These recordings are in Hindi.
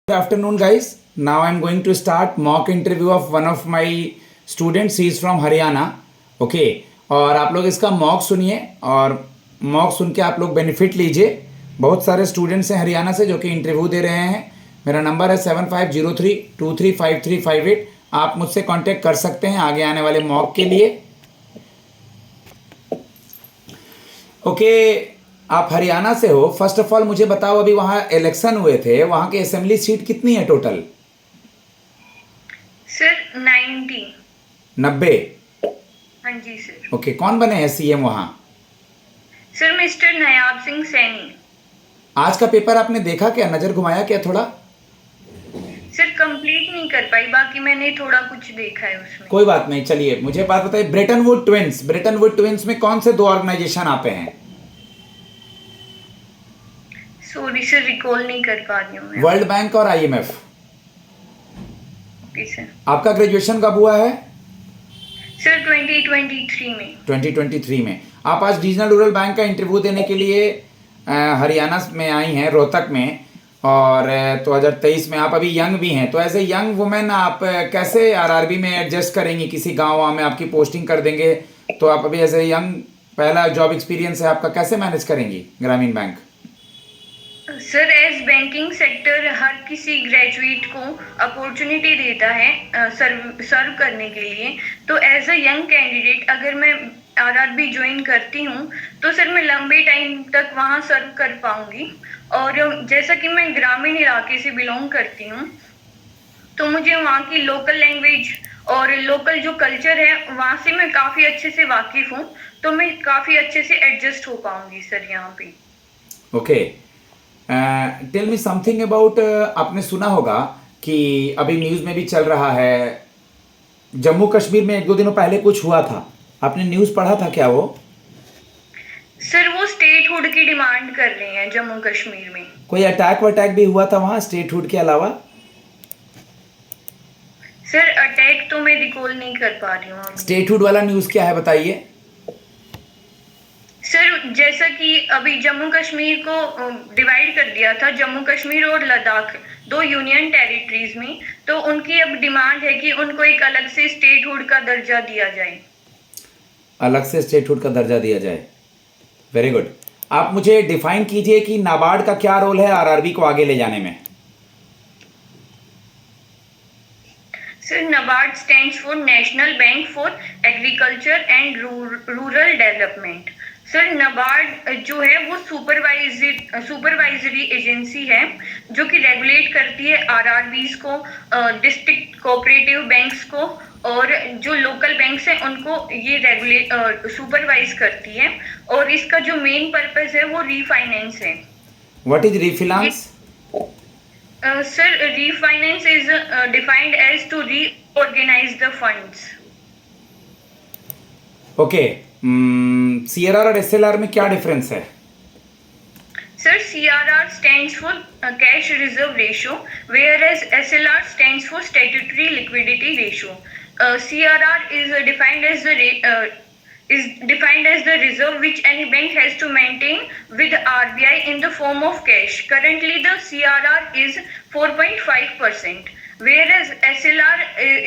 Good afternoon, guys. Now I'm going to start mock interview of one of my students. He is from Haryana. Okay. और आप लोग इसका मॉक सुनिए और मॉक सुन के आप लोग बेनिफिट लीजिए. बहुत सारे स्टूडेंट्स हैं हरियाणा से जो कि इंटरव्यू दे रहे हैं. मेरा नंबर है 7503235358. आप मुझसे कांटेक्ट कर सकते हैं आगे आने वाले मॉक के लिए. ओके. आप हरियाणा से हो. फर्स्ट ऑफ ऑल मुझे बताओ, अभी वहाँ इलेक्शन हुए थे, वहाँ की असेंबली सीट कितनी है टोटल? सर 90. 90. हाँ जी सर. ओके. कौन बने हैं सीएम वहाँ? सर मिस्टर नायाब सिंह सैनी. आज का पेपर आपने देखा क्या? नजर घुमाया क्या थोड़ा? सर कंप्लीट नहीं कर पाई, बाकी मैंने थोड़ा कुछ देखा है उसमें. कोई बात नहीं. चलिए मुझे बात बताइए, ब्रेटन वुड ट्विंस में कौन से दो ऑर्गेनाइजेशन आते हैं? सॉरी सर, रिकॉल नहीं कर पा रही हूँ मैं. वर्ल्ड बैंक और आईएमएफ. Okay sir. आपका ग्रेजुएशन कब हुआ है? सर 2023 में. 2023 में. आप आज रीजनल रूरल बैंक का इंटरव्यू देने के लिए हरियाणा में आई हैं, रोहतक में. और 2023 में आप अभी यंग भी हैं, तो एज ए यंग वुमेन आप कैसे आरआरबी में एडजस्ट करेंगी? किसी गाँव में आपकी पोस्टिंग कर देंगे, तो आप अभी एज ए यंग, पहला जॉब एक्सपीरियंस है आपका, कैसे मैनेज करेंगी ग्रामीण bank? Sir as banking sector हर किसी ग्रेजुएट को अपॉर्चुनिटी देता है सर्व करने के लिए. तो एज अ यंग कैंडिडेट अगर मैं आरआरबी ज्वाइन करती हूँ तो सर मैं लंबे टाइम तक वहाँ सर्व कर पाऊंगी. और जैसा कि मैं ग्रामीण इलाके से बिलोंग करती हूँ, तो मुझे वहाँ की लोकल लैंग्वेज और लोकल जो कल्चर है वहाँ से मैं काफ़ी अच्छे से वाकिफ़ हूँ. तो मैं काफ़ी अच्छे से एडजस्ट हो पाऊंगी सर यहाँ पे. Okay. Tell me something about, आपने सुना होगा कि अभी न्यूज़ में भी चल रहा है, जम्मू कश्मीर में एक दो दिनों पहले कुछ हुआ था. आपने न्यूज़ पढ़ा था क्या वो? सर वो स्टेटहुड की डिमांड कर रहे हैं जम्मू कश्मीर में. कोई अटैक भी हुआ था वहाँ स्टेटहुड के अलावा? सर अटैक तो मैं रिकॉल नहीं कर पा रही हूँ. स्टेटहुड वाला न्यूज़ क्या है बताइए. सर जैसा कि अभी जम्मू कश्मीर को डिवाइड कर दिया था, जम्मू कश्मीर और लद्दाख दो यूनियन टेरिटरीज में, तो उनकी अब डिमांड है कि उनको एक अलग से स्टेटहुड का दर्जा दिया जाए. अलग से स्टेटहुड का दर्जा दिया जाए. Very good. आप मुझे डिफाइन कीजिए कि नाबार्ड का क्या रोल है आरआरबी को आगे ले जाने में. Sir NABARD stands for national bank for agriculture and rural development. Sir NABARD जो है वो सुपरवाइजरी एजेंसी है जो कि रेगुलेट करती है आरआरबीज को, डिस्ट्रिक्ट कोऑपरेटिव बैंक्स को, और जो लोकल बैंक्स हैं उनको ये सुपरवाइज करती है. और इसका जो मेन पर्पस है वो रीफाइनेंस है. What is refinance? Sir, refinance is defined as to reorganize the funds. Okay. CRR और एसएलआर में क्या डिफरेंस है? Sir, CRR stands for cash reserve ratio, whereas SLR stands for statutory liquidity ratio. CRR is defined as the reserve which any bank has to maintain with RBI in the form of cash. Currently, the CRR is 4.5%, whereas SLR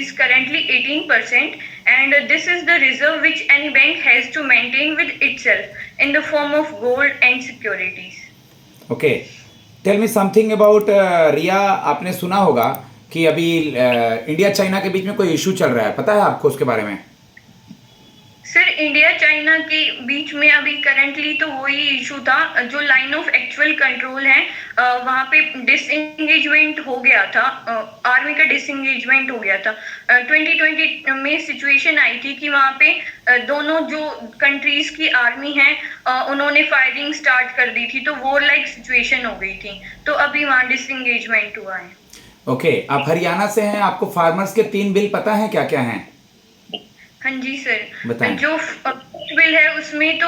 is currently 18%, and this is the reserve which any bank has to maintain with itself in the form of gold and securities. Okay. Tell me something about Riya. आपने सुना होगा कि अभी इंडिया चाइना के बीच में कोई इशू चल रहा है, पता है आपको उसके बारे में? सर इंडिया चाइना के बीच में अभी करंटली तो वही इशू था, जो लाइन ऑफ एक्चुअल कंट्रोल है वहाँ पे डिसएंगेजमेंट हो गया था, आर्मी का डिसएंगेजमेंट हो गया था. 2020 में सिचुएशन आई थी कि वहाँ पे दोनों जो कंट्रीज की आर्मी है उन्होंने फायरिंग स्टार्ट कर दी थी, तो वॉर लाइक सिचुएशन हो गई थी. तो अभी वहाँ डिसएंगेजमेंट हुआ है. ओके. आप हरियाणा से हैं, आपको फार्मर्स के 3 बिल पता है क्या क्या हैं? हाँ जी सर. बताएं. जो बिल है उसमें तो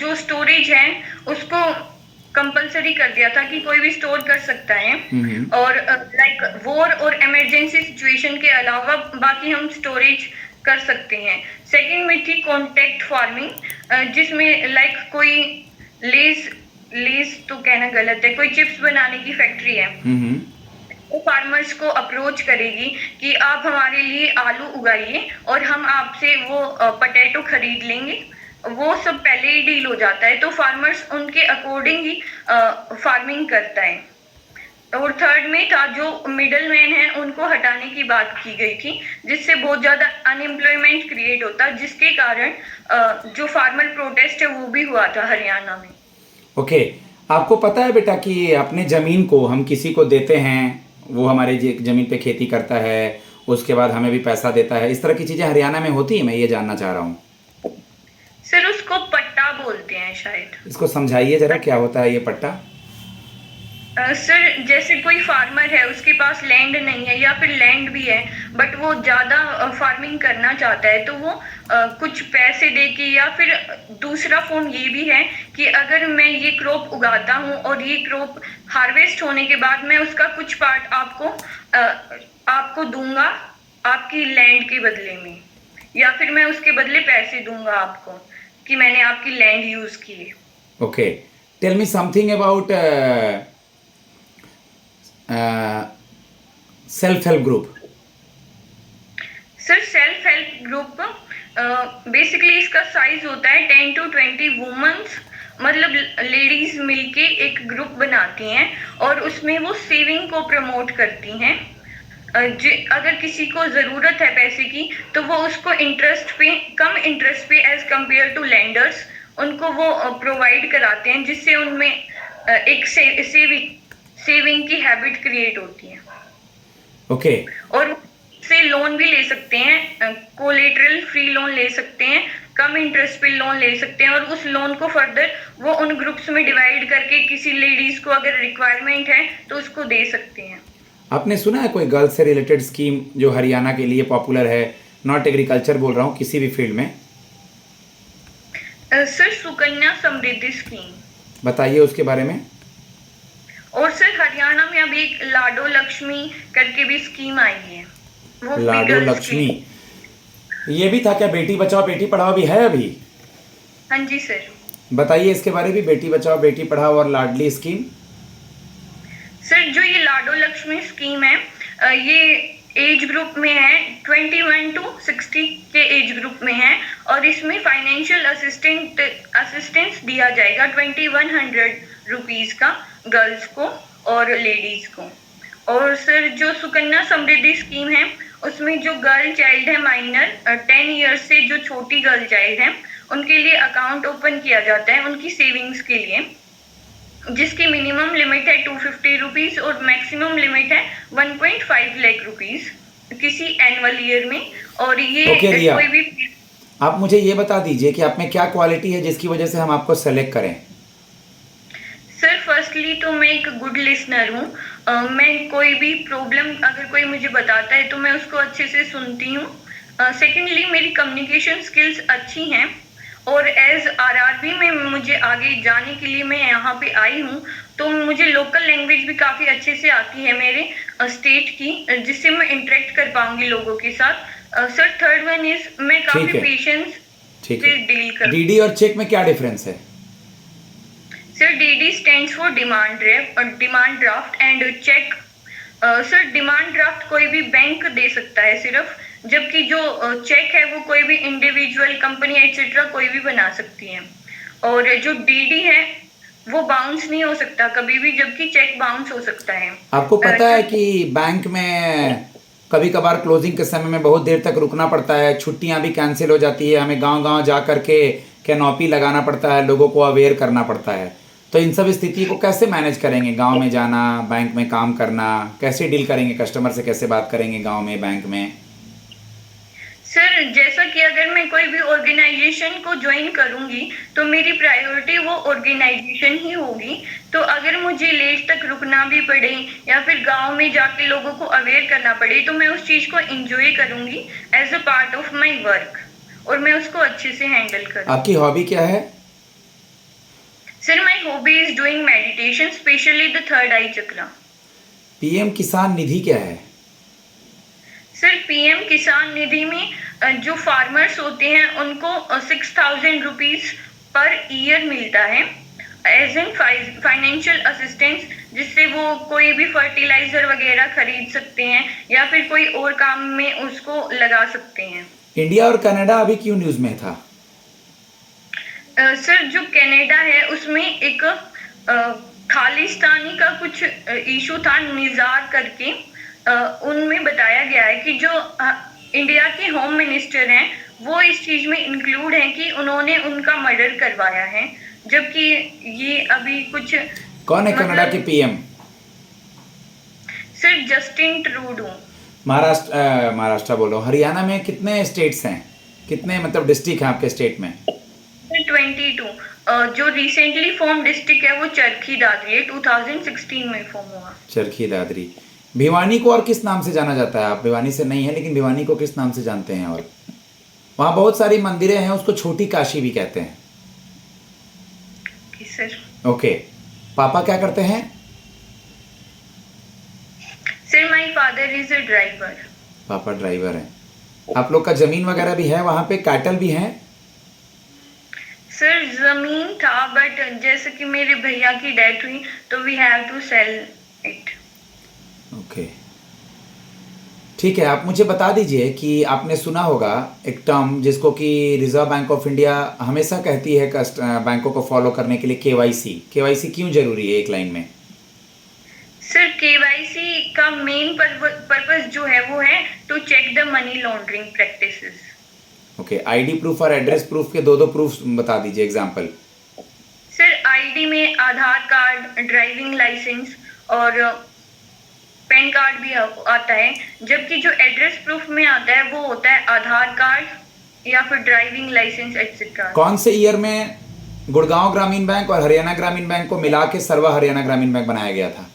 जो स्टोरेज है उसको कंपलसरी कर दिया था कि कोई भी स्टोर कर सकता है. और लाइक वॉर और इमरजेंसी सिचुएशन के अलावा बाकी हम स्टोरेज कर सकते हैं. सेकंड में थी कॉन्टैक्ट फार्मिंग, जिसमें लाइक कोई लेस तो कहना गलत है, कोई चिप्स बनाने की फैक्ट्री है वो फार्मर्स को अप्रोच करेगी कि आप हमारे लिए आलू उगाइए और हम आपसे वो पटेटो खरीद लेंगे। वो सब पहले ही डील हो जाता है, तो फार्मर्स उनके अकॉर्डिंग ही फार्मिंग करता है। और थर्ड में था जो मिडल मैन है उनको हटाने की बात की गई थी, जिससे बहुत ज्यादा अनएम्प्लॉयमेंट क्रिएट होता, जिसके कारण जो फार्मर प्रोटेस्ट है वो भी हुआ था हरियाणा में। ओके। आपको पता है बेटा कि अपने ज़मीन को हम किसी को देते हैं, वो हमारे ज़मीन पे खेती करता है, उसके बाद हमें भी पैसा देता है, इस तरह की चीज़ें हरियाणा में होती हैं? मैं ये जानना चाह रहा हूँ। सर उसको पट्टा बोलते हैं शायद। इसको समझाइए ज़रा, क्या होता है ये पट्टा? सर जैसे कोई फार्मर है, उसके पास लैंड नहीं है या फिर लैंड भी है बट वो ज्यादा फार्मिंग करना चाहता है, तो वो कुछ पैसे दे के, या फिर दूसरा फॉर्म ये भी है कि अगर मैं ये क्रॉप उगाता हूँ और ये क्रॉप हार्वेस्ट होने के बाद मैं उसका कुछ पार्ट आपको दूंगा आपकी लैंड के बदले में, या फिर मैं उसके बदले पैसे दूंगा आपको कि मैंने आपकी लैंड यूज की है। Okay. Tell me something about self help group. Sir self help group basically इसका साइज होता है 10 to 20 वुमेन्स, मतलब लेडीज मिलके एक ग्रुप बनाती हैं और उसमें वो सेविंग को प्रमोट करती हैं। अगर किसी को जरूरत है पैसे की तो वो उसको कम इंटरेस्ट पे एज कंपेयर टू लेंडर्स उनको वो प्रोवाइड कराते हैं, जिससे उनमें एक सेविंग की हैबिट क्रिएट होती है। ओके। और से लोन भी ले सकते हैं, कोलेटरल फ्री लोन ले सकते हैं, कम इंटरेस्ट पे लोन ले सकते हैं, और उस लोन को फर्दर वो उन ग्रुप्स में डिवाइड करके किसी लेडीज को अगर रिक्वायरमेंट है तो उसको दे सकते हैं। आपने सुना है कोई गर्ल्स से रिलेटेड स्कीम जो हरियाणा के लिए पॉपुलर है? नॉट एग्रीकल्चर बोल रहा हूँ, किसी भी फील्ड में। Sir Sukanya Samriddhi scheme. बताइए उसके बारे में। और सर हरियाणा में अभी एक लाडो लक्ष्मी करके भी स्कीम आई है, वो भी लाडो गर्ल्स लक्ष्मी, की। ये भी था क्या? बेटी बचाओ बेटी पढ़ाओ भी है अभी? हाँ जी सर। बताइए इसके बारे में, बेटी बचाओ बेटी पढ़ाओ और लाडली स्कीम। सर जो ये लाडो लक्ष्मी स्कीम है, ये एज ग्रुप में है 21 to 60 के एज ग्रुप में है, और इसमें फाइनेंशियल असिस्टेंस दिया जाएगा 2100 रुपीज का गर्ल्स को और लेडीज को। और सर जो सुकन्या समृद्धि स्कीम है उसमें जो गर्ल चाइल्ड है माइनर 10 ईयर्स से जो छोटी गर्ल चाइल्ड है उनके लिए अकाउंट ओपन किया जाता है उनकी सेविंग्स के लिए, जिसकी मिनिमम लिमिट है 250 रुपीज और मैक्सिमम लिमिट है 1.5 लाख रुपीज किसी एनुअल ईयर में। और ये ओके रिया, कोई भी। आप मुझे ये बता दीजिए कि आप में क्या क्वालिटी है जिसकी वजह से हम आपको सेलेक्ट करें? सर फर्स्टली तो मैं एक गुड लिसनर हूँ, मैं कोई भी प्रॉब्लम अगर कोई मुझे बताता है तो मैं उसको अच्छे से सुनती हूँ। सेकेंडली मेरी कम्युनिकेशन स्किल्स अच्छी हैं, और एज आरआरबी में मुझे आगे जाने के लिए मैं यहाँ पे आई हूँ, तो मुझे लोकल लैंग्वेज भी काफ़ी अच्छे से आती है मेरे स्टेट की, जिससे मैं इंटरेक्ट कर पाऊंगी लोगों के साथ। सर थर्ड वन इज मैं काफ़ी पेशेंस ठीक से है। डील कर। डीडी और चेक में क्या डिफरेंस है? Sir DD stands for demand draft and cheque. Sir demand draft कोई भी बैंक दे सकता है सिर्फ, जबकि जो चेक है वो कोई भी इंडिविजुअल कंपनी एक्सेट्रा कोई भी बना सकती है। और जो डीडी है वो बाउंस नहीं हो सकता कभी भी, जबकि चेक बाउंस हो सकता है। आपको पता है कि बैंक में कभी कभार क्लोजिंग के समय में बहुत देर तक रुकना पड़ता है, छुट्टियां भी कैंसिल हो जाती है, हमें गांव गांव जा करके कैनोपी लगाना पड़ता है, लोगों को अवेयर करना पड़ता है। तो इन सब स्थिति को कैसे मैनेज करेंगे? गांव में जाना, बैंक में काम करना, कैसे डील करेंगे? कस्टमर से कैसे बात करेंगे गांव में, बैंक में? सर जैसा कि अगर मैं कोई भी ऑर्गेनाइजेशन को ज्वाइन करूंगी तो मेरी प्रायोरिटी वो ऑर्गेनाइजेशन ही होगी, तो अगर मुझे लेट तक रुकना भी पड़े या फिर गांव में जाके लोगों को अवेयर करना पड़े तो मैं उस चीज को एंजॉय करूंगी as a part of my work, और मैं उसको अच्छे से हैंडल करूंगी। आपकी हॉबी क्या है? Sir my hobby is doing meditation, specially the third I chakra. PM किसान निधि क्या है? सर पीएम किसान निधि में जो फार्मर्स होते हैं उनको 6000 रुपीज पर ईयर मिलता है, एज इन फाइनेंशियल असिस्टेंस, जिससे वो कोई भी फर्टिलाइजर वगैरह खरीद सकते हैं या फिर कोई और काम में उसको लगा सकते हैं। इंडिया और कनाडा अभी क्यों न्यूज़ में था? सर जो कनाडा है उसमें एक खालिस्तानी का कुछ इशू था, निजार करके। उनमें बताया गया है कि जो इंडिया के होम मिनिस्टर हैं वो इस चीज में इंक्लूड हैं कि उन्होंने उनका मर्डर करवाया है, जबकि ये अभी कुछ कौन है कनाडा के PM? Sir Justin Trudeau. Maharashtra बोल रहा हूँ। हरियाणा में कितने स्टेट्स हैं, कितने मतलब डिस्ट्रिक्ट हैं आपके स्टेट में? 22। जो रिसेंटली फॉर्म डिस्ट्रिक्ट है वो चरखी दादरी है, 2016 में फॉर्म हुआ। चरखी दादरी। भिवानी को और किस नाम से जाना जाता है? आप भिवानी से नहीं है, लेकिन भिवानी को किस नाम से जानते हैं? और वहाँ बहुत सारी मंदिरें हैं, उसको छोटी काशी भी कहते हैं। सर ओके, पापा क्या करते हैं? Sir my father is a driver. पापा ड्राइवर हैं। आप लोग का जमीन वगैरह भी है वहाँ पे? कैटल भी हैं? सर जमीन था, बट जैसे कि मेरे भैया की डेथ हुई तो we have to sell it. Okay, ठीक है। आप मुझे बता दीजिए कि आपने सुना होगा एक टर्म जिसको कि रिजर्व बैंक ऑफ इंडिया हमेशा कहती है बैंकों को फॉलो करने के लिए, केवाईसी। केवाईसी क्यों जरूरी है, एक लाइन में? सर केवाईसी का मेन पर्पस जो है वो है to check the money laundering practices. Okay, ID proof और एड्रेस प्रूफ के दो प्रूफ बता दीजिए, एग्जांपल। सर आईडी में आधार कार्ड, ड्राइविंग लाइसेंस और पैन कार्ड भी आता है, जबकि जो एड्रेस प्रूफ में आता है वो होता है आधार कार्ड या फिर ड्राइविंग लाइसेंस एक्सेट्रा। कौन से ईयर में गुड़गांव ग्रामीण बैंक और हरियाणा ग्रामीण बैंक को मिला के सर्व हरियाणा ग्रामीण बैंक बनाया गया था?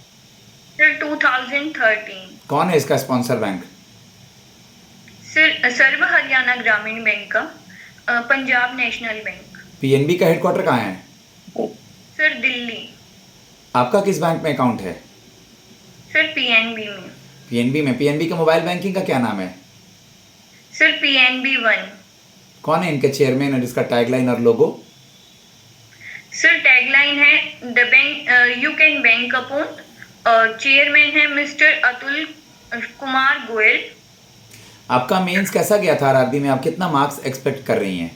सर 2013। कौन है इसका स्पॉन्सर बैंक? सर सर्व हरियाणा ग्रामीण बैंक का पंजाब नेशनल बैंक। पीएनबी का हेडक्वार्टर कहाँ है? सर दिल्ली। आपका किस बैंक में अकाउंट है? सर पीएनबी में। पीएनबी में। पीएनबी का मोबाइल बैंकिंग का क्या नाम है? Sir PNB 1। कौन है इनके चेयरमैन और इसका टैगलाइन और लोगो? सर टैगलाइन है the bank you can bank upon, और चेयरमैन है मिस्टर अतुल कुमार गोयल। आपका मेंस कैसा गया था आरआरबी में? आप कितना मार्क्स एक्सपेक्ट कर रही हैं?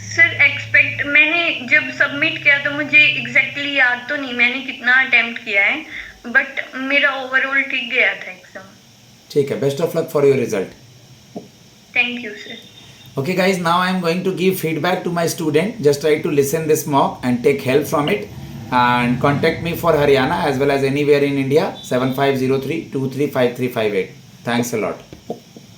सर एक्सपेक्ट मैंने जब सबमिट किया तो मुझे एग्जैक्टली याद तो नहीं मैंने कितना अटेम्प्ट किया है, बट मेरा ओवरऑल ठीक गया था एग्जाम। ठीक है, best of luck for your result. Thank you sir. Okay guys, now I am going to give feedback to my student. Just try to listen this mock and take help from it, and contact me for Haryana as well as anywhere in India, 7503 235358. Thanks a lot.